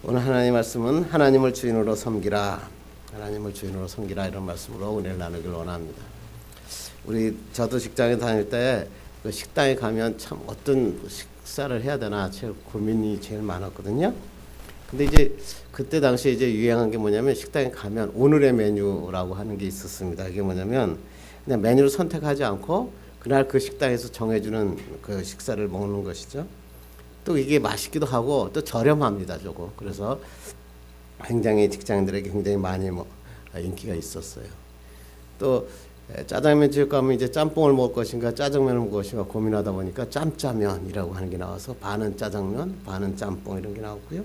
오늘 하나님 말씀은 하나님을 주인으로 섬기라, 하나님을 주인으로 섬기라 이런 말씀으로 은혜를 나누길 원합니다. 저도 직장에 다닐 때 그 식당에 가면 참 어떤 식사를 해야 되나 제일 고민이 제일 많았거든요. 근데 이제 그때 당시에 이제 유행한 게 뭐냐면 식당에 가면 오늘의 메뉴라고 하는 게 있었습니다. 이게 뭐냐면 그냥 메뉴를 선택하지 않고 그날 그 식당에서 정해주는 그 식사를 먹는 것이죠. 또 이게 맛있기도 하고 또 저렴합니다, 조금. 그래서 굉장히 직장인들에게 굉장히 많이 인기가 있었어요. 또 짜장면 집 가면 이제 짬뽕을 먹을 것인가 짜장면을 먹을 것인가 고민하다 보니까 짬짜면이라고 하는 게 나와서 반은 짜장면, 반은 짬뽕 이런 게 나오고요.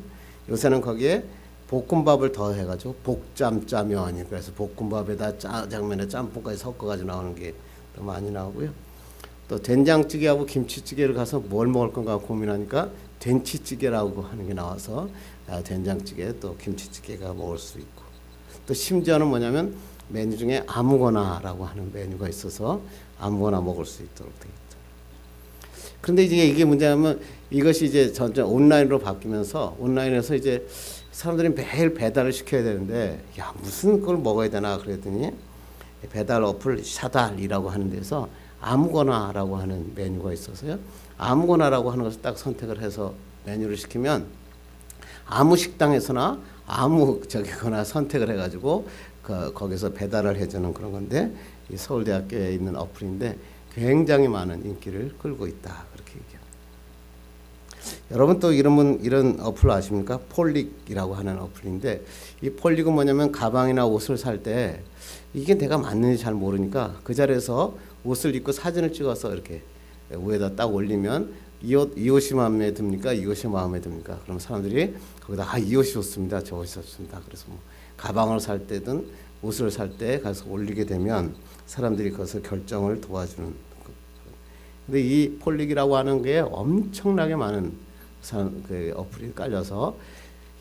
요새는 거기에 볶음밥을 더 해가지고 복짬짜면이, 그래서 볶음밥에다 짜장면에 짬뽕까지 섞어가지고 나오는 게 더 많이 나오고요. 또 된장찌개하고 김치찌개를 가서 뭘 먹을 건가 고민하니까 된치찌개라고 하는 게 나와서 된장찌개 또 김치찌개가 먹을 수 있고, 또 심지어는 뭐냐면 메뉴 중에 아무거나라고 하는 메뉴가 있어서 아무거나 먹을 수 있도록 되어 있다. 그런데 이제 이게 문제냐면 이것이 이제 점점 온라인으로 바뀌면서 온라인에서 이제 사람들이 매일 배달을 시켜야 되는데 야 무슨 걸 먹어야 되나 그랬더니 배달 어플 샤달이라고 하는 데서 아무거나라고 하는 메뉴가 있어서요. 아무거나라고 하는 것을 딱 선택을 해서 메뉴를 시키면 아무 식당에서나 아무 저기거나 선택을 해가지고 거기서 배달을 해주는 그런 건데, 이 서울대학교에 있는 어플인데 굉장히 많은 인기를 끌고 있다, 그렇게 얘기합니다. 여러분 또 이런 어플 아십니까? 폴릭이라고 하는 어플인데, 이 폴릭은 뭐냐면 가방이나 옷을 살 때 이게 내가 맞는지 잘 모르니까 그 자리에서 옷을 입고 사진을 찍어서 이렇게 위에다 딱 올리면 이 옷이 마음에 듭니까? 이 옷이 마음에 듭니까? 그럼 사람들이 거기다 이 옷이 좋습니다, 저 옷이 좋습니다. 그래서 가방을 살 때든 옷을 살 때 가서 올리게 되면 사람들이 그것을 결정을 도와주는. 근데 이 폴릭이라고 하는 게 엄청나게 많은 그 어플이 깔려서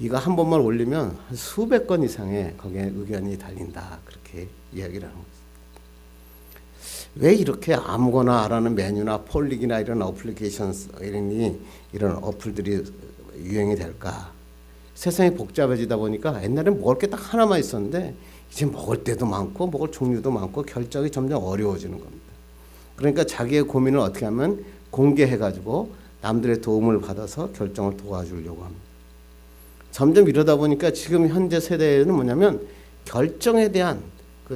이거 한 번만 올리면 한 수백 건 이상의 거기에 의견이 달린다, 그렇게 이야기를 하는 거죠. 왜 이렇게 아무거나라는 메뉴나 폴릭이나 이런 어플리케이션 이런 어플들이 유행이 될까? 세상이 복잡해지다 보니까 옛날엔 먹을 게 딱 하나만 있었는데 이제 먹을 때도 많고 먹을 종류도 많고 결정이 점점 어려워지는 겁니다. 그러니까 자기의 고민을 어떻게 하면 공개해가지고 남들의 도움을 받아서 결정을 도와주려고 합니다. 점점 이러다 보니까 지금 현재 세대에는 뭐냐면 결정에 대한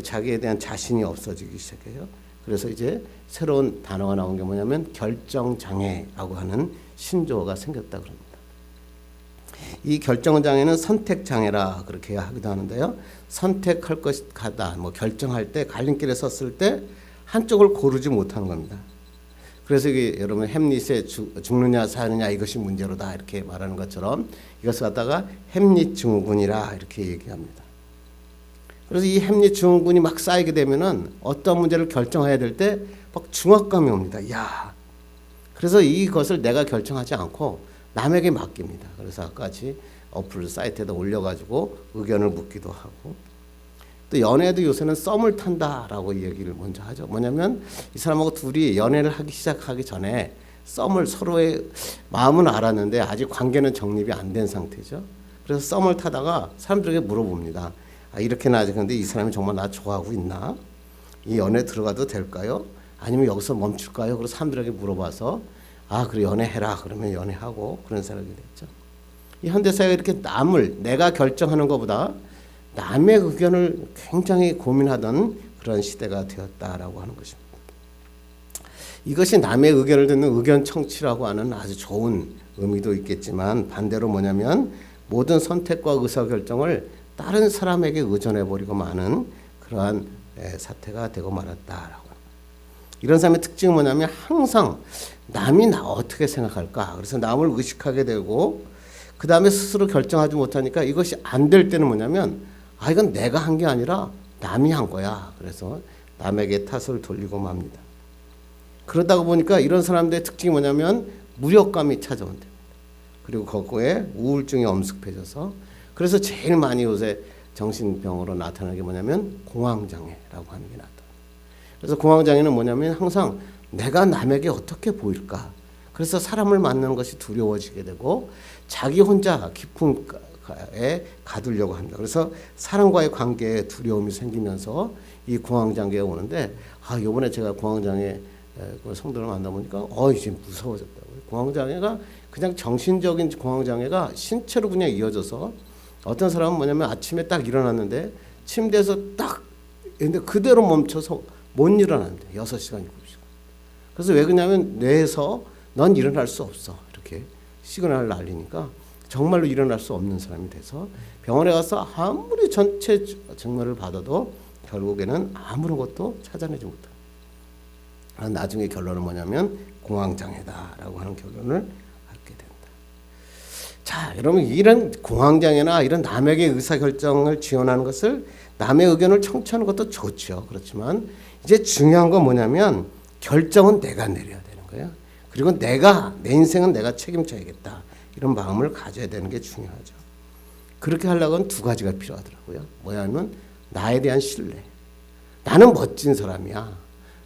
자기에 대한 자신이 없어지기 시작해요. 그래서 이제 새로운 단어가 나온 게 뭐냐면 결정장애라고 하는 신조어가 생겼다 그럽니다. 이 결정장애는 선택장애라 그렇게 하기도 하는데요. 선택할 것이다, 결정할 때 갈림길에 섰을 때 한쪽을 고르지 못하는 겁니다. 그래서 이게 여러분 햄릿의 죽느냐 사느냐 이것이 문제로다 이렇게 말하는 것처럼 이것을 갖다가 햄릿 증후군이라 이렇게 얘기합니다. 그래서 이 햄릿 증후군이 막 쌓이게 되면은 어떤 문제를 결정해야 될 때 막 중압감이 옵니다. 야, 그래서 이것을 내가 결정하지 않고 남에게 맡깁니다. 그래서 아까 같이 어플 사이트에다 올려가지고 의견을 묻기도 하고, 또 연애도 요새는 썸을 탄다라고 얘기를 먼저 하죠. 뭐냐면 이 사람하고 둘이 연애를 시작하기 전에 썸을 서로의 마음은 알았는데 아직 관계는 정립이 안 된 상태죠. 그래서 썸을 타다가 사람들에게 물어봅니다. 이렇게나 아직 근데 이 사람이 정말 나 좋아하고 있나? 이 연애 들어가도 될까요? 아니면 여기서 멈출까요? 그래서 사람들에게 물어봐서 그래 연애해라 그러면 연애하고 그런 생각이 됐죠. 이 현대사회가 이렇게 내가 결정하는 것보다 남의 의견을 굉장히 고민하던 그런 시대가 되었다라고 하는 것입니다. 이것이 남의 의견을 듣는 의견 청취라고 하는 아주 좋은 의미도 있겠지만, 반대로 뭐냐면 모든 선택과 의사결정을 다른 사람에게 의존해버리고 마는 그러한 사태가 되고 말았다라고. 이런 사람의 특징은 뭐냐면 항상 남이 나 어떻게 생각할까? 그래서 남을 의식하게 되고 그 다음에 스스로 결정하지 못하니까 이것이 안 될 때는 뭐냐면 이건 내가 한 게 아니라 남이 한 거야. 그래서 남에게 탓을 돌리고 맙니다. 그러다가 보니까 이런 사람들의 특징이 뭐냐면 무력감이 찾아온답니다. 그리고 거기에 우울증이 엄습해져서, 그래서 제일 많이 요새 정신병으로 나타나는 게 뭐냐면 공황장애라고 하는 게 나타납니다. 그래서 공황장애는 뭐냐면 항상 내가 남에게 어떻게 보일까? 그래서 사람을 만나는 것이 두려워지게 되고 자기 혼자 깊은 가두려고 합니다. 그래서 사람과의 관계에 두려움이 생기면서 이 공황장애에 오는데, 이번에 제가 공황장애 성도를 만나보니까 이제 무서워졌다고요. 공황장애가 그냥 정신적인 공황장애가 신체로 그냥 이어져서, 어떤 사람은 뭐냐면 아침에 딱 일어났는데 침대에서 딱 근데 그대로 멈춰서 못 일어나는데 6시간 7시간. 그래서 왜 그러냐면 뇌에서 넌 일어날 수 없어 이렇게 시그널을 날리니까 정말로 일어날 수 없는 사람이 돼서 병원에 가서 아무리 전체 증명을 받아도 결국에는 아무런 것도 찾아내지 못합니다. 나중에 결론은 뭐냐면 공황장애다라고 하는 결론을 얻게 된다. 자, 여러분, 이런 공황장애나 이런 남에게 의사결정을 지원하는 것을, 남의 의견을 청취하는 것도 좋죠. 그렇지만 이제 중요한 건 뭐냐면 결정은 내가 내려야 되는 거예요. 그리고 내 인생은 내가 책임져야겠다, 이런 마음을 가져야 되는 게 중요하죠. 그렇게 하려면 두 가지가 필요하더라고요. 뭐냐면 나에 대한 신뢰. 나는 멋진 사람이야.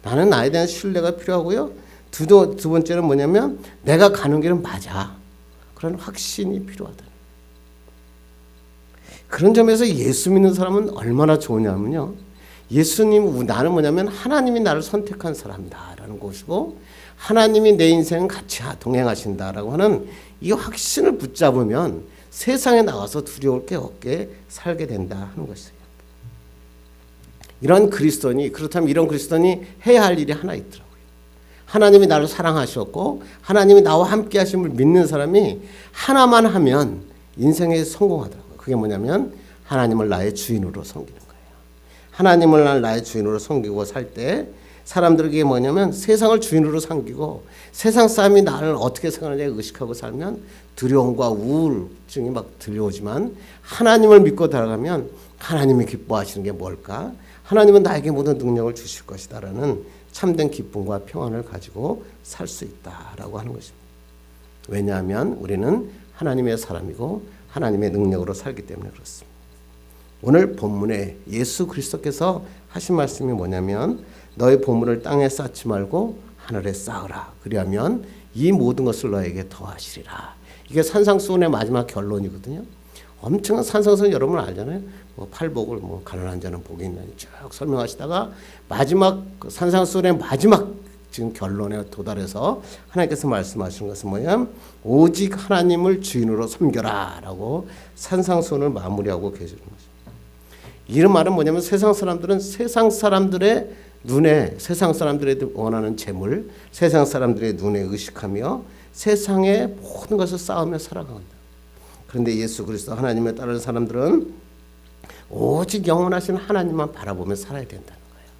나는 나에 대한 신뢰가 필요하고요. 두 번째는 뭐냐면 내가 가는 길은 맞아. 그런 확신이 필요하다. 그런 점에서 예수 믿는 사람은 얼마나 좋으냐면요. 나는 뭐냐면 하나님이 나를 선택한 사람이다라는 것이고, 하나님이 내 인생을 같이 동행하신다라고 하는 이 확신을 붙잡으면 세상에 나가서 두려울 게 없게 살게 된다 하는 것이에요. 그렇다면 이런 그리스도인이 해야 할 일이 하나 있더라고요. 하나님이 나를 사랑하셨고 하나님이 나와 함께 하심을 믿는 사람이 하나만 하면 인생에 성공하더라고요. 그게 뭐냐면 하나님을 나의 주인으로 섬기는 거예요. 하나님을 나의 주인으로 섬기고 살 때 사람들에게 뭐냐면 세상을 주인으로 섬기고 세상 사람이 나를 어떻게 생각하느냐 의식하고 살면 두려움과 우울증이 막 들려오지만, 하나님을 믿고 달아가면 하나님이 기뻐하시는 게 뭘까? 하나님은 나에게 모든 능력을 주실 것이다라는 참된 기쁨과 평안을 가지고 살 수 있다라고 하는 것입니다. 왜냐하면 우리는 하나님의 사람이고 하나님의 능력으로 살기 때문에 그렇습니다. 오늘 본문에 예수 그리스도께서 하신 말씀이 뭐냐면 너의 보물을 땅에 쌓지 말고 하늘에 쌓으라. 그리하면 이 모든 것을 너에게 더하시리라. 이게 산상수훈의 마지막 결론이거든요. 엄청난 산상수훈 여러분 알잖아요. 팔복을 가난한 자는 복이 있나니 쭉 설명하시다가 마지막 산상수훈의 마지막 지금 결론에 도달해서 하나님께서 말씀하시는 것은 뭐냐면 오직 하나님을 주인으로 섬겨라라고 산상수훈을 마무리하고 계시는 것입니다. 이런 말은 뭐냐면 세상 사람들은 세상 사람들의 원하는 재물, 세상 사람들의 눈에 의식하며 세상의 모든 것을 쌓으며 살아간다. 그런데 예수 그리스도 하나님을 따르는 사람들은 오직 영원하신 하나님만 바라보며 살아야 된다는 거예요.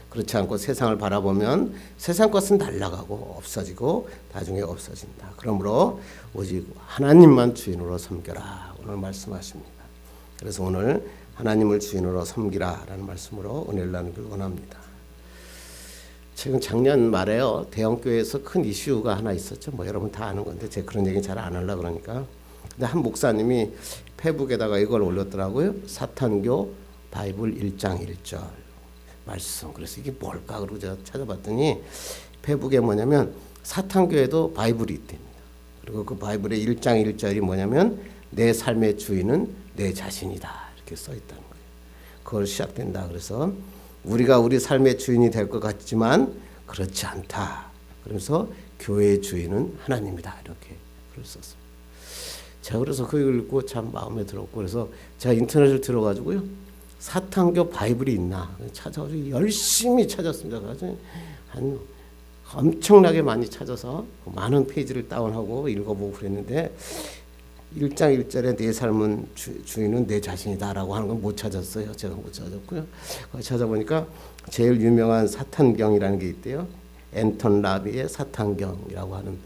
그렇지 않고 세상을 바라보면 세상 것은 날아가고 없어지고 나중에 없어진다. 그러므로 오직 하나님만 주인으로 섬겨라 오늘 말씀하십니다. 그래서 오늘 하나님을 주인으로 섬기라라는 말씀으로 은혜를 나누길 원합니다. 지금 작년 말에요, 대형교회에서 큰 이슈가 하나 있었죠. 여러분 다 아는 건데 제가 그런 얘기 잘 안 하려고 그러니까. 근데 한 목사님이 페북에다가 이걸 올렸더라고요. 사탄교 바이블 1장 1절 말씀. 그래서 이게 뭘까 그러고 제가 찾아봤더니 페북에 뭐냐면 사탄교에도 바이블이 있답니다. 그리고 그 바이블의 1장 1절이 뭐냐면 내 삶의 주인은 내 자신이다 이렇게 써 있다는 거예요. 그걸 시작된다. 그래서 우리가 우리 삶의 주인이 될 것 같지만 그렇지 않다. 그래서 교회의 주인은 하나님이다 이렇게 글을 썼습니다. 제가 그래서 그걸 읽고 참 마음에 들었고, 그래서 제가 인터넷을 들어가지고요 사탄교 바이블이 있나 찾아가지고 열심히 찾았습니다. 그래서 한 엄청나게 많이 찾아서 많은 페이지를 다운하고 읽어보고 그랬는데 1장 1절에 내 삶은 주인은 내 자신이다라고 하는 건 못 찾았어요. 제가 못 찾았고요. 찾아보니까 제일 유명한 사탄경이라는 게 있대요. 앤턴 라비의 사탄경이라고 하는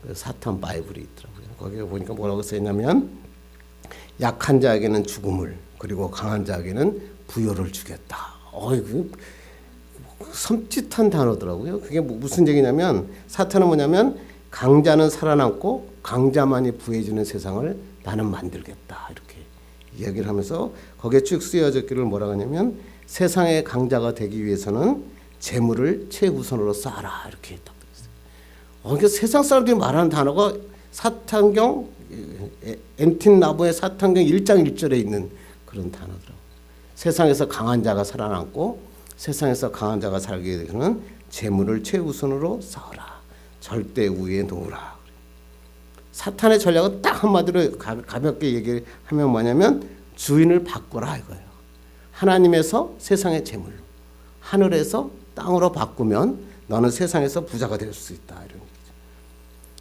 그 사탄 바이블이 있더라고요. 거기에 보니까 뭐라고 써있냐면 약한 자에게는 죽음을, 그리고 강한 자에게는 부여를 주겠다. 어이구, 섬찟한 단어더라고요. 그게 무슨 얘기냐면 사탄은 뭐냐면 강자는 살아남고 강자만이 부해지는 세상을 나는 만들겠다 이렇게 이야기를 하면서 거기에 쭉 쓰여졌기를 뭐라고 하냐면 세상의 강자가 되기 위해서는 재물을 최우선으로 쌓아라 이렇게 딱 그랬어요. 그러니까 세상 사람들이 말하는 단어가 사탄경 엔틴나보의 사탄경 1장 1절에 있는 그런 단어더라고. 세상에서 강한 자가 살아남고 세상에서 강한 자가 살게 되는 재물을 최우선으로 쌓으라. 절대 우위에 놓으라. 사탄의 전략은 딱 한마디로 가볍게 얘기하면 뭐냐면 주인을 바꾸라 이거예요. 하나님에서 세상의 재물로, 하늘에서 땅으로 바꾸면 너는 세상에서 부자가 될 수 있다. 이런 얘기죠.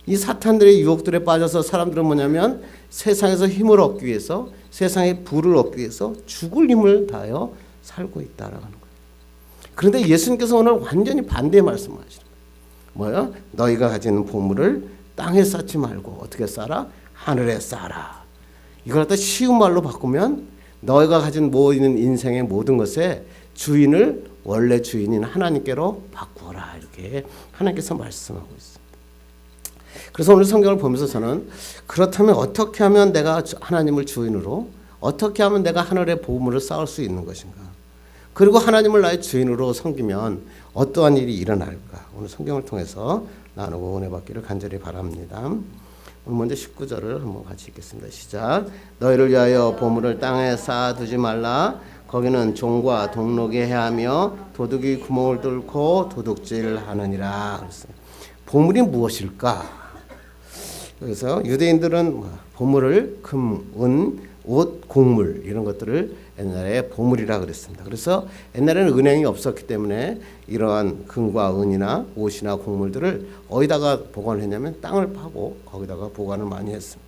이 사탄들의 유혹들에 빠져서 사람들은 뭐냐면 세상에서 힘을 얻기 위해서, 세상의 부를 얻기 위해서 죽을 힘을 다하여 살고 있다라는 거예요. 그런데 예수님께서 오늘 완전히 반대의 말씀을 하시는 거예요. 뭐야? 너희가 가지는 보물을 땅에 쌓지 말고 어떻게 쌓아? 하늘에 쌓아라. 이걸 갖다 쉬운 말로 바꾸면 너희가 가진 모든 인생의 모든 것에 주인을 원래 주인인 하나님께로 바꾸어라. 이렇게 하나님께서 말씀하고 있습니다. 그래서 오늘 성경을 보면서 저는 그렇다면 어떻게 하면 내가 하나님을 주인으로, 어떻게 하면 내가 하늘의 보물을 쌓을 수 있는 것인가? 그리고 하나님을 나의 주인으로 섬기면 어떠한 일이 일어날까? 오늘 성경을 통해서 나누고 은혜 받기를 간절히 바랍니다. 오늘 먼저 19절을 한번 같이 읽겠습니다. 시작. 너희를 위하여 보물을 땅에 쌓아두지 말라. 거기는 종과 동록이 해하며 도둑이 구멍을 뚫고 도둑질하느니라. 그랬어요. 보물이 무엇일까? 그래서 유대인들은 보물을 금, 은, 옷, 곡물 이런 것들을 옛날에 보물이라 그랬습니다. 그래서 옛날에는 은행이 없었기 때문에 이러한 금과 은이나 옷이나 곡물들을 어디다가 보관했냐면 땅을 파고 거기다가 보관을 많이 했습니다.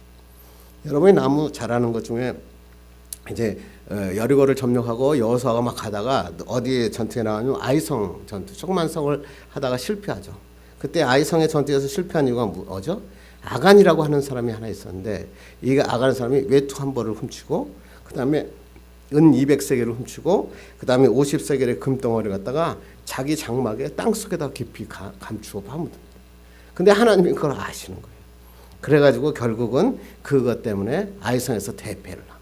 여러분이 나무 잘하는 것 중에 이제 여리고를 점령하고 여호수아가 막 가다가 어디에 전투에 나가면 아이성 전투, 조그만 성을 하다가 실패하죠. 그때 아이성의 전투에서 실패한 이유가 뭐죠? 아간이라고 하는 사람이 하나 있었는데 이 아간 사람이 외투 한 벌을 훔치고 그 다음에 은 200세겔을 훔치고 그 다음에 50세겔의 금덩어리를 갖다가 자기 장막에 땅속에다 깊이 감추고 파묻습니다. 근데 하나님이 그걸 아시는 거예요. 그래가지고 결국은 그것 때문에 아이성에서 대패를 합니다.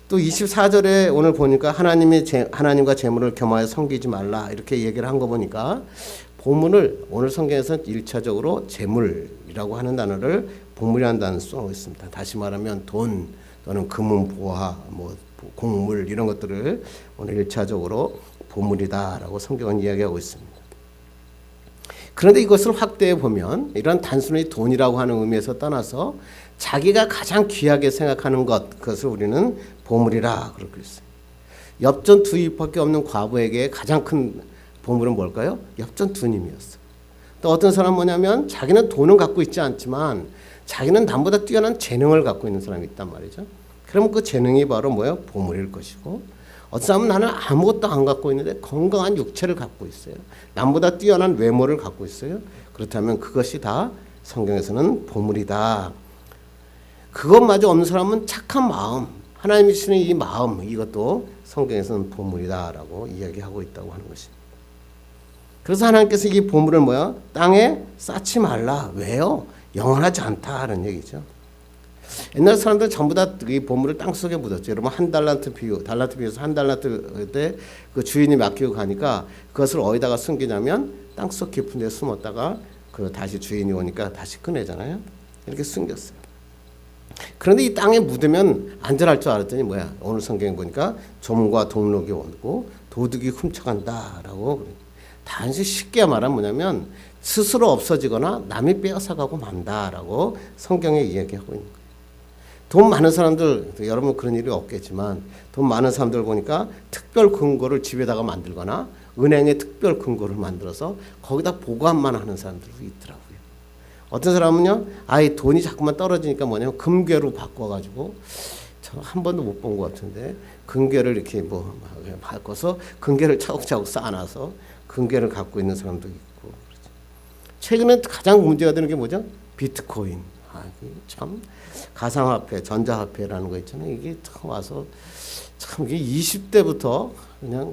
또 24절에 오늘 보니까 하나님과 재물을 겸하여 섬기지 말라 이렇게 얘기를 한 거 보니까 보물을 오늘 성경에서는 1차적으로 재물이라고 하는 단어를 보물이라는 단어를 쓰고 있습니다. 다시 말하면 돈 또는 금은 보화, 뭐 곡물 이런 것들을 오늘 1차적으로 보물이다라고 성경은 이야기하고 있습니다. 그런데 이것을 확대해 보면 이런 단순히 돈이라고 하는 의미에서 떠나서 자기가 가장 귀하게 생각하는 것, 그것을 우리는 보물이라 그러고 있어요. 엽전 두 입밖에 없는 과부에게 가장 큰 보물은 뭘까요? 엽전 두 입이었어요. 또 어떤 사람은 뭐냐면 자기는 돈은 갖고 있지 않지만 자기는 남보다 뛰어난 재능을 갖고 있는 사람이 있단 말이죠. 그러면 그 재능이 바로 뭐예요? 보물일 것이고, 어떤 사람은 나는 아무것도 안 갖고 있는데 건강한 육체를 갖고 있어요. 남보다 뛰어난 외모를 갖고 있어요. 그렇다면 그것이 다 성경에서는 보물이다. 그것마저 없는 사람은 착한 마음, 하나님이 주시는 이 마음, 이것도 성경에서는 보물이다라고 이야기하고 있다고 하는 것입니다. 그래서 하나님께서 이 보물을 뭐야? 땅에 쌓지 말라. 왜요? 영원하지 않다는 얘기죠. 옛날 사람들 전부 다 이 보물을 땅속에 묻었죠. 여러분 한 달란트 비유에서 한 달란트 때 그 주인이 맡기고 가니까 그것을 어디다가 숨기냐면 땅속 깊은 데 숨었다가 그 다시 주인이 오니까 다시 꺼내잖아요. 이렇게 숨겼어요. 그런데 이 땅에 묻으면 안전할 줄 알았더니 뭐야? 오늘 성경에 보니까 좀과 동록이 오고 도둑이 훔쳐간다라고. 단지 쉽게 말하면 뭐냐면 스스로 없어지거나 남이 빼앗아가고 만다라고 성경에 이야기하고 있는 거예요. 돈 많은 사람들, 여러분 그런 일이 없겠지만 돈 많은 사람들 보니까 특별 금고를 집에다가 만들거나 은행에 특별 금고를 만들어서 거기다 보관만 하는 사람들도 있더라고요. 어떤 사람은요, 아예 돈이 자꾸만 떨어지니까 뭐냐면 금괴로 바꿔가지고 저 한 번도 못 본 것 같은데 금괴를 이렇게 뭐 바꿔서 금괴를 차곡차곡 쌓아놔서 금괴를 갖고 있는 사람도 있고. 그렇죠. 최근에 가장 문제가 되는 게 뭐죠? 비트코인. 참 가상화폐, 전자화폐라는 거 있잖아요. 이게 와서 참 이게 20대부터 그냥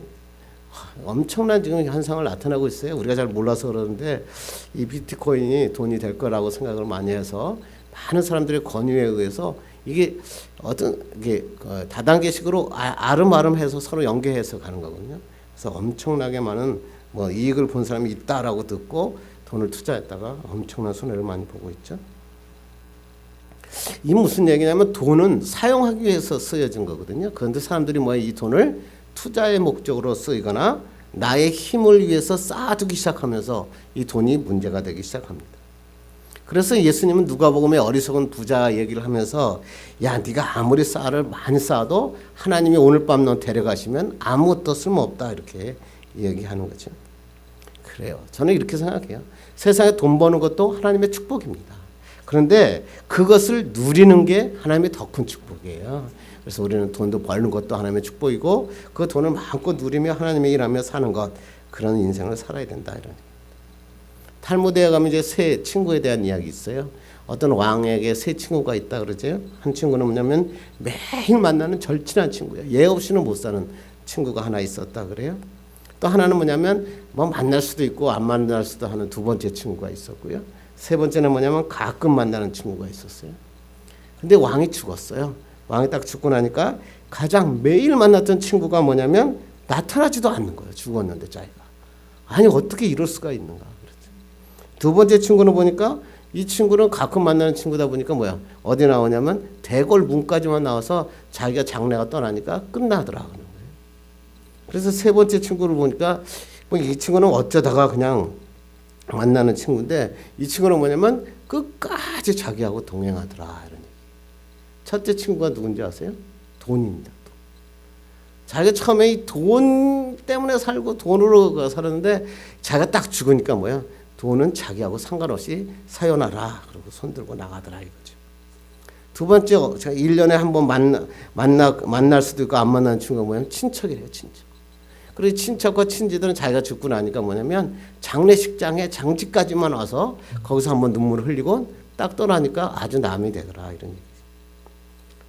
엄청난 지금 현상을 나타나고 있어요. 우리가 잘 몰라서 그러는데 이 비트코인이 돈이 될 거라고 생각을 많이 해서 많은 사람들의 권유에 의해서 이게 어떤 이게 다단계식으로 아름아름해서 서로 연계해서 가는 거거든요. 그래서 엄청나게 많은 뭐 이익을 본 사람이 있다라고 듣고 돈을 투자했다가 엄청난 손해를 많이 보고 있죠. 이 무슨 얘기냐면 돈은 사용하기 위해서 쓰여진 거거든요. 그런데 사람들이 이 돈을 투자의 목적으로 쓰이거나 나의 힘을 위해서 쌓아두기 시작하면서 이 돈이 문제가 되기 시작합니다. 그래서 예수님은 누가복음에 어리석은 부자 얘기를 하면서 야 네가 아무리 쌀을 많이 쌓아도 하나님이 오늘 밤 너 데려가시면 아무것도 쓸모없다 이렇게 얘기하는 거죠. 그래요. 저는 이렇게 생각해요. 세상에 돈 버는 것도 하나님의 축복입니다. 그런데 그것을 누리는 게 하나님의 더 큰 축복이에요. 그래서 우리는 돈도 버는 것도 하나님의 축복이고 그 돈을 마음껏 누리며 하나님의 일하며 사는 것 그런 인생을 살아야 된다 이런. 탈무드에 가면 이제 새 친구에 대한 이야기 있어요. 어떤 왕에게 새 친구가 있다 그러죠. 한 친구는 뭐냐면 매일 만나는 절친한 친구예요. 얘 없이는 못 사는 친구가 하나 있었다 그래요. 또 하나는 뭐냐면 만날 수도 있고 안 만날 수도 하는 두 번째 친구가 있었고요. 세 번째는 뭐냐면 가끔 만나는 친구가 있었어요. 근데 왕이 죽었어요. 왕이 딱 죽고 나니까 가장 매일 만났던 친구가 뭐냐면 나타나지도 않는 거예요. 죽었는데 자기가. 아니 어떻게 이럴 수가 있는가. 그렇죠. 두 번째 친구는 보니까 이 친구는 가끔 만나는 친구다 보니까 어디 나오냐면 대궐 문까지만 나와서 자기가 장래가 떠나니까 끝나더라. 그래서 세 번째 친구를 보니까 이 친구는 어쩌다가 그냥 만나는 친구인데 이 친구는 뭐냐면 끝까지 자기하고 동행하더라 이런 얘기. 첫째 친구가 누군지 아세요? 돈입니다. 돈. 자기가 처음에 이 돈 때문에 살고 돈으로 살았는데 자기가 딱 죽으니까 돈은 자기하고 상관없이 사요나라 그러고 손들고 나가더라 이거죠. 두 번째 제가 1년에 한 번 만날 수도 있고 안 만나는 친구가 뭐냐면 친척이래요. 친척. 그리고 친척과 친지들은 자기가 죽고 나니까 뭐냐면 장례식장에 장지까지만 와서 거기서 한번 눈물을 흘리고 딱 떠나니까 아주 남이 되더라 이런 얘기죠.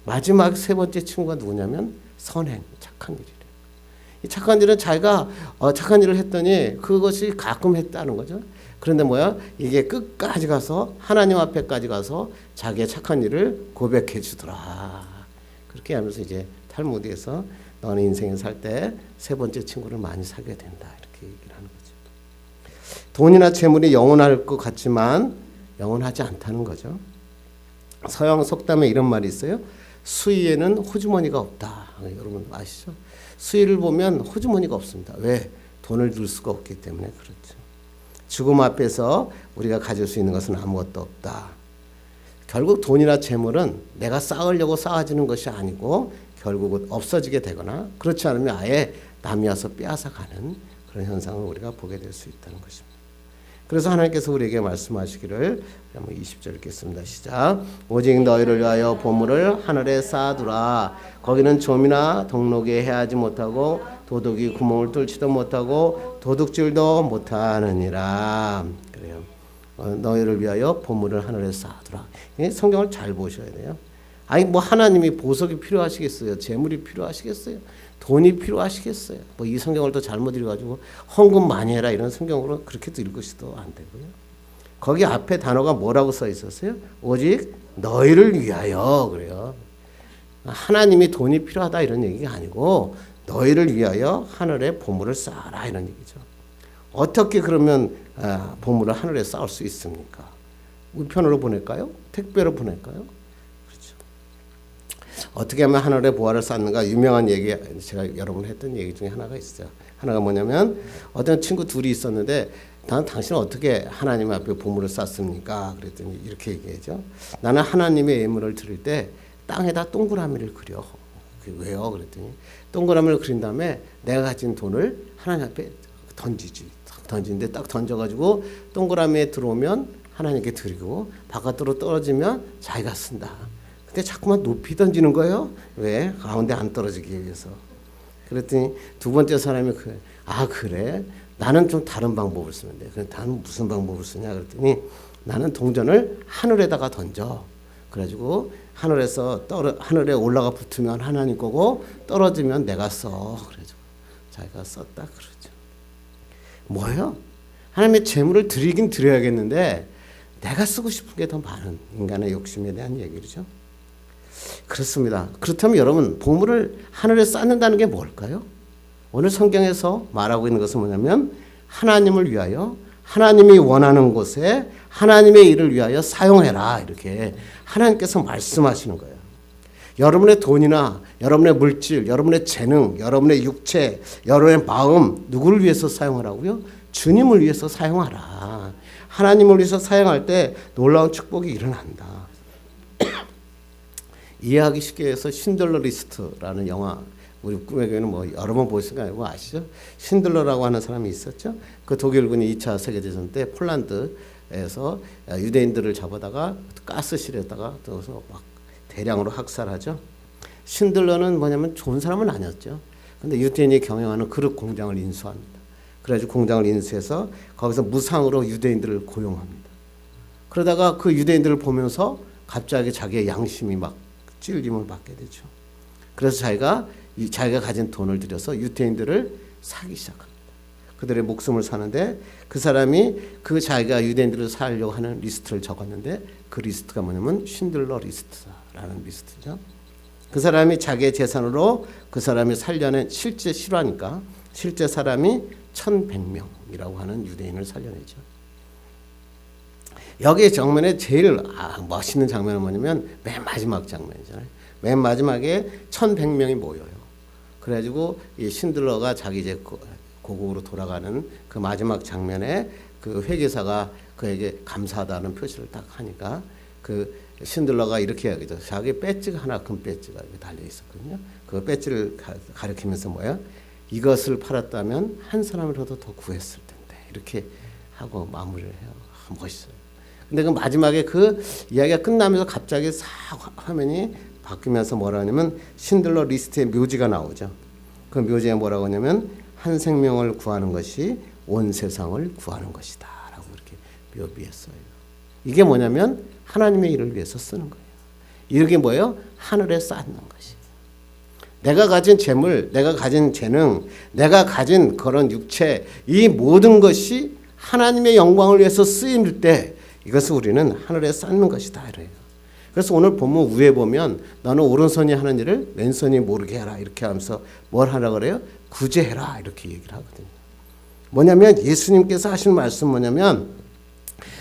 마지막 세 번째 친구가 누구냐면 선행, 착한 일이래요. 이 착한 일은 자기가 착한 일을 했더니 그것이 가끔 했다는 거죠. 그런데 이게 끝까지 가서 하나님 앞에까지 가서 자기의 착한 일을 고백해 주더라. 그렇게 하면서 이제 탈무드에서 너는 인생에 살 때 세 번째 친구를 많이 사귀어야 된다 이렇게 얘기를 하는 거죠. 돈이나 재물이 영원할 것 같지만 영원하지 않다는 거죠. 서양 속담에 이런 말이 있어요. 수의에는 호주머니가 없다. 여러분 아시죠? 수의를 보면 호주머니가 없습니다. 왜? 돈을 넣을 수가 없기 때문에 그렇죠. 죽음 앞에서 우리가 가질 수 있는 것은 아무것도 없다. 결국 돈이나 재물은 내가 쌓으려고 쌓아지는 것이 아니고 결국은 없어지게 되거나 그렇지 않으면 아예 남이 와서 빼앗아가는 그런 현상을 우리가 보게 될 수 있다는 것입니다. 그래서 하나님께서 우리에게 말씀하시기를 20절 읽겠습니다. 시작. 오직 너희를 위하여 보물을 하늘에 쌓아두라. 거기는 좀이나 동록이 해하지 못하고 도둑이 구멍을 뚫지도 못하고 도둑질도 못하느니라. 그래요. 너희를 위하여 보물을 하늘에 쌓아두라. 성경을 잘 보셔야 돼요. 아니 하나님이 보석이 필요하시겠어요? 재물이 필요하시겠어요? 돈이 필요하시겠어요? 이 성경을 또 잘못 읽어가지고 헌금 많이 해라 이런 성경으로 그렇게도 읽으시도 안 되고요. 거기 앞에 단어가 뭐라고 써 있었어요? 오직 너희를 위하여 그래요. 하나님이 돈이 필요하다 이런 얘기가 아니고 너희를 위하여 하늘에 보물을 쌓아라 이런 얘기죠. 어떻게 그러면 보물을 하늘에 쌓을 수 있습니까? 우편으로 보낼까요? 택배로 보낼까요? 어떻게 하면 하늘에 보화를 쌓는가 유명한 얘기 제가 여러분 했던 얘기 중에 하나가 있어요. 하나가 뭐냐면 어떤 친구 둘이 있었는데 당신은 어떻게 하나님 앞에 보물을 쌓습니까? 그랬더니 이렇게 얘기하죠. 나는 하나님의 예물을 드릴 때 땅에다 동그라미를 그려. 왜요? 그랬더니 동그라미를 그린 다음에 내가 가진 돈을 하나님 앞에 던지는데 딱 던져가지고 동그라미에 들어오면 하나님께 드리고 바깥으로 떨어지면 자기가 쓴다. 근데 자꾸만 높이 던지는 거예요. 왜? 가운데 안 떨어지기 위해서. 그랬더니 두 번째 사람이 그래? 나는 좀 다른 방법을 쓰면 돼. 그래, 나는 무슨 방법을 쓰냐? 그랬더니 나는 동전을 하늘에다가 던져. 그래가지고 하늘에 올라가 붙으면 하나님 거고 떨어지면 내가 써. 그래가지고 자기가 썼다 그러죠. 뭐예요? 하나님의 재물을 드리긴 드려야겠는데 내가 쓰고 싶은 게 더 많은 인간의 욕심에 대한 얘기죠. 그렇습니다. 그렇다면 여러분 보물을 하늘에 쌓는다는 게 뭘까요? 오늘 성경에서 말하고 있는 것은 뭐냐면 하나님을 위하여 하나님이 원하는 곳에 하나님의 일을 위하여 사용해라. 이렇게 하나님께서 말씀하시는 거예요. 여러분의 돈이나 여러분의 물질, 여러분의 재능, 여러분의 육체, 여러분의 마음 누구를 위해서 사용하라고요? 주님을 위해서 사용하라. 하나님을 위해서 사용할 때 놀라운 축복이 일어난다. 이해하기 쉽게 해서 신들러 리스트라는 영화, 우리 꿈의 교회는 뭐 여러 번 보실 거 아니고 아시죠? 신들러라고 하는 사람이 있었죠. 그 독일군이 2차 세계대전 때 폴란드에서 유대인들을 잡아다가 가스실에다가 넣어서 막 대량으로 학살하죠. 신들러는 뭐냐면 좋은 사람은 아니었죠. 근데 유대인이 경영하는 그릇 공장을 인수합니다. 그래가지고 공장을 인수해서 거기서 무상으로 유대인들을 고용합니다. 그러다가 그 유대인들을 보면서 갑자기 자기의 양심이 막 찔림을 받게 되죠. 그래서 자기가 가진 돈을 들여서 유대인들을 사기 시작합니다. 그들의 목숨을 사는데 그 사람이 그 자기가 유대인들을 살려고 하는 리스트를 적었는데 그 리스트가 뭐냐면 신들러 리스트라는 리스트죠. 그 사람이 자기의 재산으로 그 사람이 살려낸 실제 실화니까 실제 사람이 1100명이라고 하는 유대인을 살려내죠. 여기 정면에 제일 멋있는 장면은 뭐냐면 맨 마지막 장면이잖아요. 맨 마지막에 1100명이 모여요. 그래가지고 이 신들러가 자기 이제 고국으로 돌아가는 그 마지막 장면에 그 회계사가 그에게 감사하다는 표시를 딱 하니까 그 신들러가 이렇게 이야기죠. 자기 배지가 하나 금 배지가 달려 있었거든요. 그 배지를 가리키면서 뭐야? 이것을 팔았다면 한 사람이라도 더 구했을 텐데 이렇게 하고 마무리를 해요. 멋있어요. 근데 그 마지막에 그 이야기가 끝나면서 갑자기 싹 화면이 바뀌면서 뭐라 하냐면 신들러 리스트의 묘지가 나오죠. 그 묘지에 뭐라고 하냐면 한 생명을 구하는 것이 온 세상을 구하는 것이다 라고 이렇게 묘비했어요. 이게 뭐냐면 하나님의 일을 위해서 쓰는 거예요. 이게 뭐예요? 하늘에 쌓는 것이. 내가 가진 재물, 내가 가진 재능, 내가 가진 그런 육체, 이 모든 것이 하나님의 영광을 위해서 쓰임일 때 이것을 우리는 하늘에 쌓는 것이다 이래요. 그래서 오늘 본문 위에 보면 너는 오른손이 하는 일을 왼손이 모르게 해라 이렇게 하면서 뭘 하라 그래요? 구제해라 이렇게 얘기를 하거든요. 뭐냐면 예수님께서 하신 말씀 뭐냐면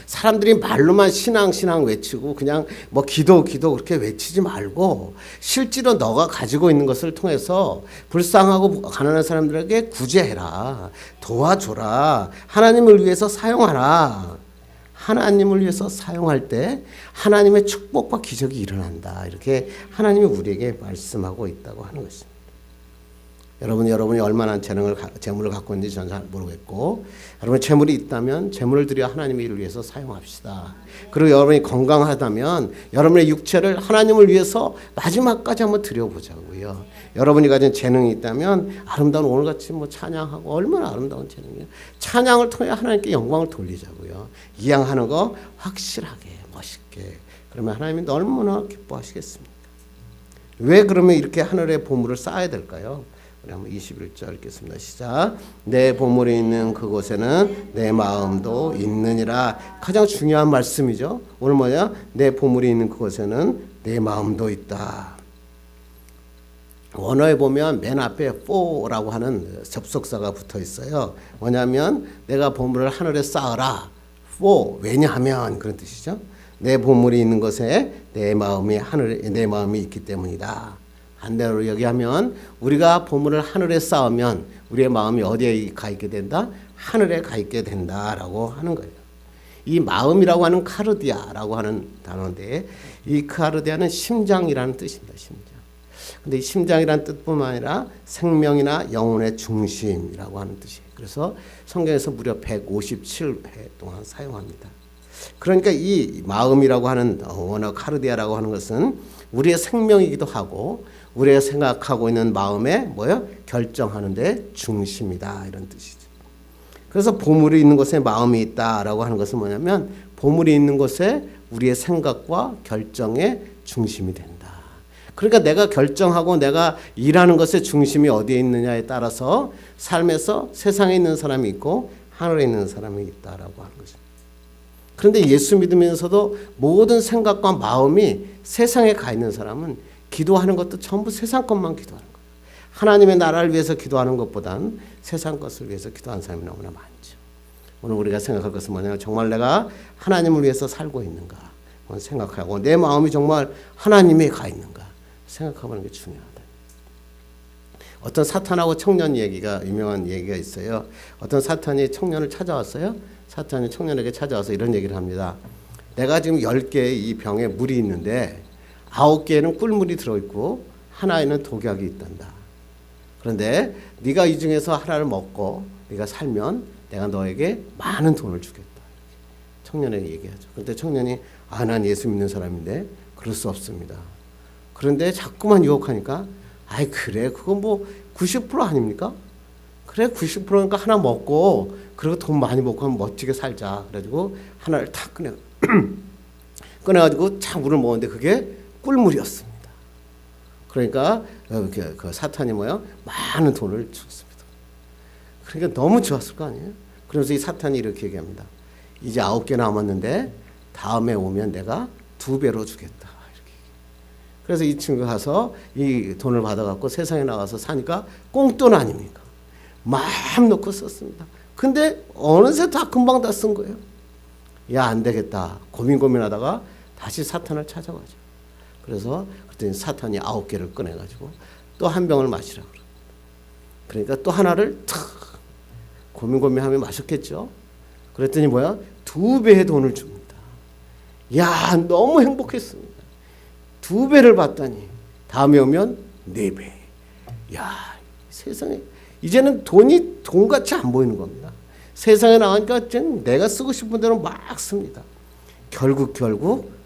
사람들이 말로만 신앙 외치고 그냥 뭐 기도 그렇게 외치지 말고 실제로 너가 가지고 있는 것을 통해서 불쌍하고 가난한 사람들에게 구제해라. 도와줘라. 하나님을 위해서 사용하라. 하나님을 위해서 사용할 때 하나님의 축복과 기적이 일어난다. 이렇게 하나님이 우리에게 말씀하고 있다고 하는 것입니다. 여러분이 얼마나 재물을 갖고 있는지 저는 잘 모르겠고 여러분 재물이 있다면 재물을 들여 하나님의 일을 위해서 사용합시다. 그리고 여러분이 건강하다면 여러분의 육체를 하나님을 위해서 마지막까지 한번 드려보자고요. 여러분이 가진 재능이 있다면 아름다운 오늘같이 뭐 찬양하고 얼마나 아름다운 재능이에요. 찬양을 통해 하나님께 영광을 돌리자고요. 이양하는 거 확실하게 멋있게. 그러면 하나님이 얼마나 기뻐하시겠습니까? 왜 그러면 이렇게 하늘의 보물을 쌓아야 될까요? 우리 한번 21절 읽겠습니다. 시작. 내 보물이 있는 그곳에는 내 마음도 있느니라. 가장 중요한 말씀이죠. 오늘 뭐냐? 내 보물이 있는 그곳에는 내 마음도 있다. 원어에 보면 맨 앞에 for라고 하는 접속사가 붙어 있어요. 뭐냐면 내가 보물을 하늘에 쌓아라. for 왜냐하면 그런 뜻이죠. 내 보물이 있는 곳에 내 마음이 있기 때문이다. 반대로 얘기하면 우리가 보물을 하늘에 쌓으면 우리의 마음이 어디에 가 있게 된다? 하늘에 가 있게 된다라고 하는 거예요. 이 마음이라고 하는 카르디아라고 하는 단어인데 이 카르디아는 심장이라는 뜻입니다. 심장. 근데 이 심장이라는 뜻뿐만 아니라 생명이나 영혼의 중심이라고 하는 뜻이에요. 그래서 성경에서 무려 157회 동안 사용합니다. 그러니까 이 마음이라고 하는 원어 카르디아라고 하는 것은 우리의 생명이기도 하고 우리가 생각하고 있는 마음에 뭐요? 결정하는데 중심이다 이런 뜻이죠. 그래서 보물이 있는 곳에 마음이 있다라고 하는 것은 뭐냐면 보물이 있는 곳에 우리의 생각과 결정의 중심이 된다. 그러니까 내가 결정하고 내가 일하는 것의 중심이 어디에 있느냐에 따라서 삶에서 세상에 있는 사람이 있고 하늘에 있는 사람이 있다라고 하는 것입니다. 그런데 예수 믿으면서도 모든 생각과 마음이 세상에 가 있는 사람은 기도하는 것도 전부 세상 것만 기도하는 거예요. 하나님의 나라를 위해서 기도하는 것보다는 세상 것을 위해서 기도하는 사람이 너무나 많죠. 오늘 우리가 생각할 것은 뭐냐면 정말 내가 하나님을 위해서 살고 있는가 생각하고 내 마음이 정말 하나님에 가 있는가 생각해보는 게 중요하다. 어떤 사탄하고 청년 얘기가 유명한 얘기가 있어요. 어떤 사탄이 청년을 찾아왔어요. 사탄이 청년에게 찾아와서 이런 얘기를 합니다. 내가 지금 10개의 이 병에 물이 있는데 9개에는 꿀물이 들어있고 하나에는 독약이 있단다. 그런데 네가 이 중에서 하나를 먹고 네가 살면 내가 너에게 많은 돈을 주겠다. 청년에게 얘기하죠. 그런데 청년이 난 예수 믿는 사람인데 그럴 수 없습니다. 그런데 자꾸만 유혹하니까 아이 그래 그건 뭐 90% 아닙니까? 그래 90%니까 하나 먹고 그리고 돈 많이 먹고 하면 멋지게 살자. 그래가지고 하나를 탁 꺼내가지고 참 물을 먹었는데 그게 꿀물이었습니다. 그러니까 그 사탄이 많은 돈을 줬습니다. 그러니까 너무 좋았을 거 아니에요. 그래서 이 사탄이 이렇게 얘기합니다. 이제 9개 남았는데 다음에 오면 내가 2배로 주겠다. 이렇게. 그래서 이 친구가 가서 이 돈을 받아갖고 세상에 나가서 사니까 꽁돈 아닙니까? 마음 놓고 썼습니다. 근데 어느새 다 금방 다 쓴 거예요. 야, 안 되겠다. 고민하다가 다시 사탄을 찾아가죠. 그래서 그랬더니 사탄이 9개를 꺼내가지고 또 한 병을 마시라고 그래요. 그러니까 또 하나를 탁 고민하며 마셨겠죠. 그랬더니 2배의 돈을 줍니다. 야, 너무 행복했습니다. 2배를 받다니 다음에 오면 4배. 야, 세상에 이제는 돈이 돈같이 안 보이는 겁니다. 세상에 나가니까 내가 쓰고 싶은 대로 막 씁니다. 결국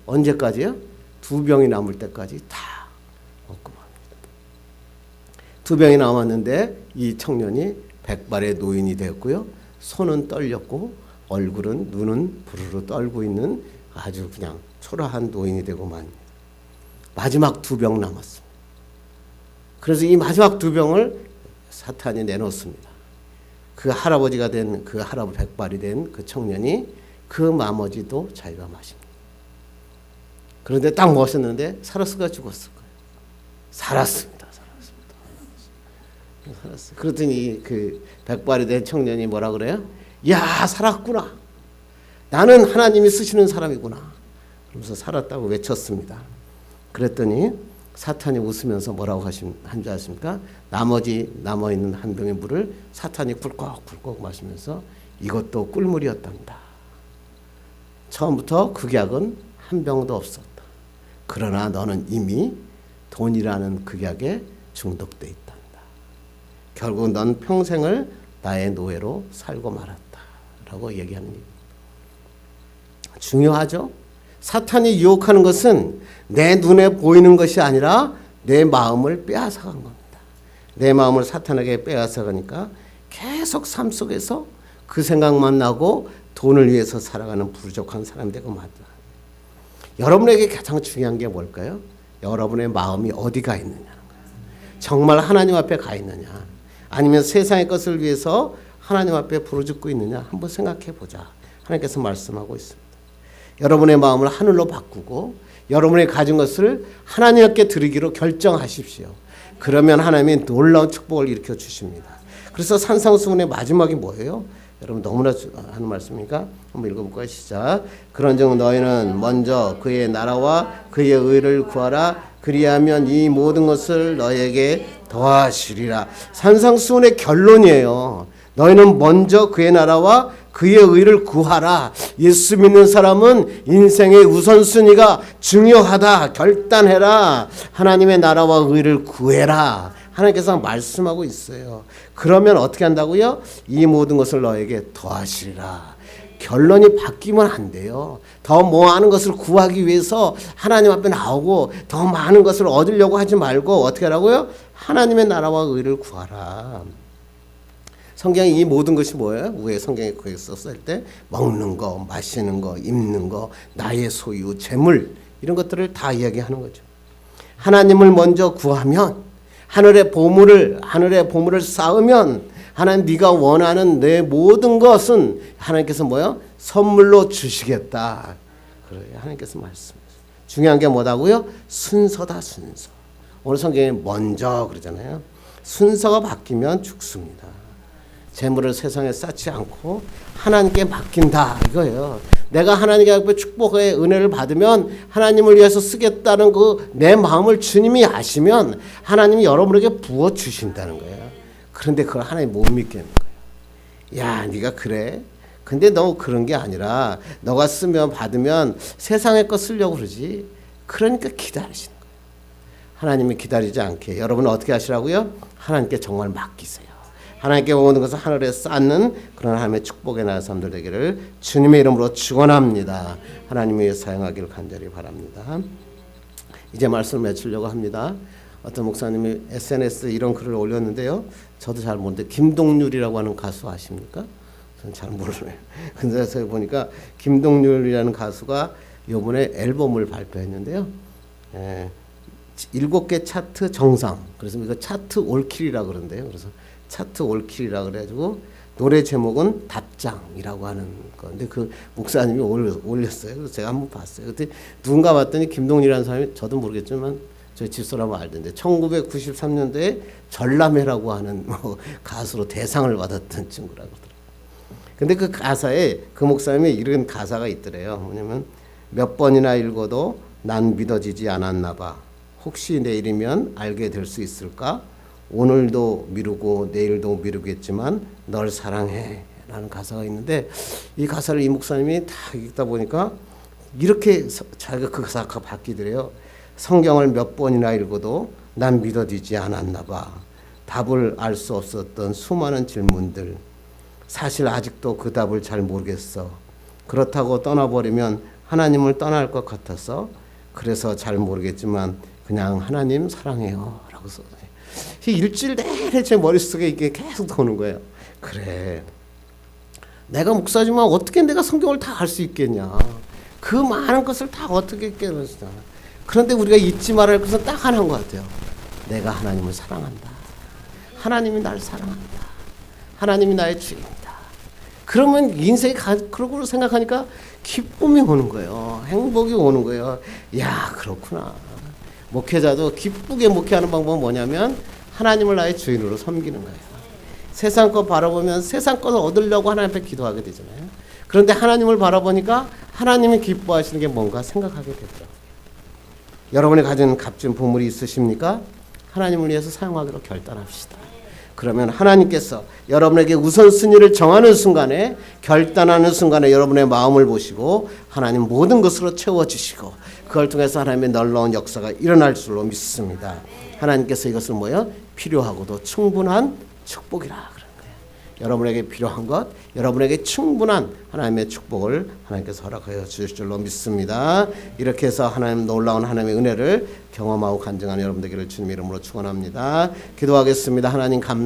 언제까지요? 2병이 남을 때까지 다 먹고 맙니다. 2병이 남았는데 이 청년이 백발의 노인이 되었고요. 손은 떨렸고 얼굴은 눈은 부르르 떨고 있는 아주 그냥 초라한 노인이 되고 맙니다. 마지막 2병 남았습니다. 그래서 이 마지막 2병을 사탄이 내놓습니다. 그 할아버지가 된 그 할아버지 백발이 된 그 청년이 그 나머지도 자기가 마십니다. 그런데 딱 먹었는데 살았을까 죽었을 거예요. 살았습니다. 그랬더니 그 백발이 된 청년이 뭐라 그래요? 야, 살았구나. 나는 하나님이 쓰시는 사람이구나. 그러면서 살았다고 외쳤습니다. 그랬더니 사탄이 웃으면서 뭐라고 한줄 아십니까? 나머지 남아있는 한 병의 물을 사탄이 꿀꺽꿀꺽 마시면서 이것도 꿀물이었답니다. 처음부터 극약은 한 병도 없었다. 그러나 너는 이미 돈이라는 극약에 중독돼 있단다. 결국 넌 평생을 나의 노예로 살고 말았다. 라고 얘기하는 얘기입니다. 중요하죠? 사탄이 유혹하는 것은 내 눈에 보이는 것이 아니라 내 마음을 빼앗아간 겁니다. 내 마음을 사탄에게 빼앗아가니까 계속 삶 속에서 그 생각만 나고 돈을 위해서 살아가는 부족한 사람이 되고 말다. 여러분에게 가장 중요한 게 뭘까요? 여러분의 마음이 어디 가 있느냐는 거예요. 정말 하나님 앞에 가 있느냐, 아니면 세상의 것을 위해서 하나님 앞에 부르짖고 있느냐 한번 생각해 보자. 하나님께서 말씀하고 있습니다. 여러분의 마음을 하늘로 바꾸고 여러분이 가진 것을 하나님께 드리기로 결정하십시오. 그러면 하나님이 놀라운 축복을 일으켜 주십니다. 그래서 산상수훈의 마지막이 뭐예요? 여러분 너무나 하는 말씀이니까 한번 읽어볼까요? 시작. 그런즉 너희는 먼저 그의 나라와 그의 의를 구하라. 그리하면 이 모든 것을 너희에게 더하시리라. 산상수훈의 결론이에요. 너희는 먼저 그의 나라와 그의 의를 구하라. 예수 믿는 사람은 인생의 우선순위가 중요하다. 결단해라. 하나님의 나라와 의를 구해라. 하나님께서 말씀하고 있어요. 그러면 어떻게 한다고요? 이 모든 것을 너에게 더하시리라. 결론이 바뀌면 안 돼요. 더 많은 것을 구하기 위해서 하나님 앞에 나오고 더 많은 것을 얻으려고 하지 말고 어떻게 하라고요? 하나님의 나라와 의를 구하라. 성경에 이 모든 것이 뭐예요? 위에 성경에 그렇게 썼을 때 먹는 거, 마시는 거, 입는 거, 나의 소유, 재물 이런 것들을 다 이야기하는 거죠. 하나님을 먼저 구하면 하늘의 보물을 쌓으면 하나님 네가 원하는 내 모든 것은 하나님께서 뭐요? 선물로 주시겠다. 그래요. 하나님께서 말씀하세요. 중요한 게 뭐다고요? 순서다, 순서. 오늘 성경에 먼저 그러잖아요. 순서가 바뀌면 죽습니다. 재물을 세상에 쌓지 않고 하나님께 맡긴다 이거예요. 내가 하나님께 앞에 축복의 은혜를 받으면 하나님을 위해서 쓰겠다는 그 내 마음을 주님이 아시면 하나님이 여러분에게 부어 주신다는 거예요. 그런데 그걸 하나님 못 믿겠는 거예요. 야, 네가 그래? 근데 너 그런 게 아니라 너가 쓰면 받으면 세상의 거 쓰려고 그러지. 그러니까 기다리시는 거예요. 하나님이 기다리지 않게 여러분은 어떻게 하시라고요? 하나님께 정말 맡기세요. 하나님께 모든 것을 하늘에 쌓는 그런 하나님의 축복의 나라 사람들 되기를 주님의 이름으로 축원합니다. 하나님이 사용하기를 간절히 바랍니다. 이제 말씀을 맺으려고 합니다. 어떤 목사님이 SNS에 이런 글을 올렸는데요. 저도 잘 모르는데 김동률이라고 하는 가수 아십니까? 저는 잘 모르네요. 근데 제가 보니까 김동률이라는 가수가 이번에 앨범을 발표했는데요. 7개 차트 정상. 그래서 이거 차트 올킬이라고 그러는데요. 그래서 차트 올킬이라고 그래가지고 노래 제목은 답장이라고 하는 건데 그 목사님이 올렸어요. 그래서 제가 한번 봤어요. 그때 누군가 봤더니 김동률이라는 사람이 저도 모르겠지만 저희 집사람은 알던데 1993년도에 전람회라고 하는 가수로 대상을 받았던 친구라고 그러더라고요. 근데 그 가사에 그 목사님이 이런 가사가 있더래요. 뭐냐면 몇 번이나 읽어도 난 믿어지지 않았나 봐. 혹시 내일이면 알게 될 수 있을까? 오늘도 미루고 내일도 미루겠지만 널 사랑해 라는 가사가 있는데 이 가사를 이 목사님이 다 읽다 보니까 이렇게 자기가 그 가사가 바뀌더래요. 성경을 몇 번이나 읽어도 난 믿어지지 않았나 봐. 답을 알 수 없었던 수많은 질문들. 사실 아직도 그 답을 잘 모르겠어. 그렇다고 떠나버리면 하나님을 떠날 것 같아서 그래서 잘 모르겠지만 그냥 하나님 사랑해요 라고 써요. 일주일 내내 제 머릿속에 이게 계속 도는 거예요. 그래, 내가 목사지만 어떻게 내가 성경을 다 알 수 있겠냐. 그 많은 것을 다 어떻게 깨달았냐. 그런데 우리가 잊지 말아야 할 것은 딱 하나인 것 같아요. 내가 하나님을 사랑한다. 하나님이 나를 사랑한다. 하나님이 나의 주인이다. 그러면 인생이 그러고 생각하니까 기쁨이 오는 거예요. 행복이 오는 거예요. 야, 그렇구나. 목회자도 기쁘게 목회하는 방법은 뭐냐면 하나님을 나의 주인으로 섬기는 거예요. 세상 거 바라보면 세상 것을 얻으려고 하나님 앞에 기도하게 되잖아요. 그런데 하나님을 바라보니까 하나님이 기뻐하시는 게 뭔가 생각하게 되더라고요. 여러분이 가진 값진 보물이 있으십니까? 하나님을 위해서 사용하기로 결단합시다. 그러면 하나님께서 여러분에게 우선순위를 정하는 순간에 결단하는 순간에 여러분의 마음을 보시고 하나님 모든 것으로 채워주시고 그걸 통해서 하나님의 놀라운 역사가 일어날 줄로 믿습니다. 하나님께서 이것을 뭐요? 필요하고도 충분한 축복이라 그런 거예요. 여러분에게 필요한 것, 여러분에게 충분한 하나님의 축복을 하나님께서 허락하여 주실 줄로 믿습니다. 이렇게 해서 하나님 놀라운 하나님의 은혜를 경험하고 간증하는 여러분 되기를 주님 이름으로 축원합니다. 기도하겠습니다. 하나님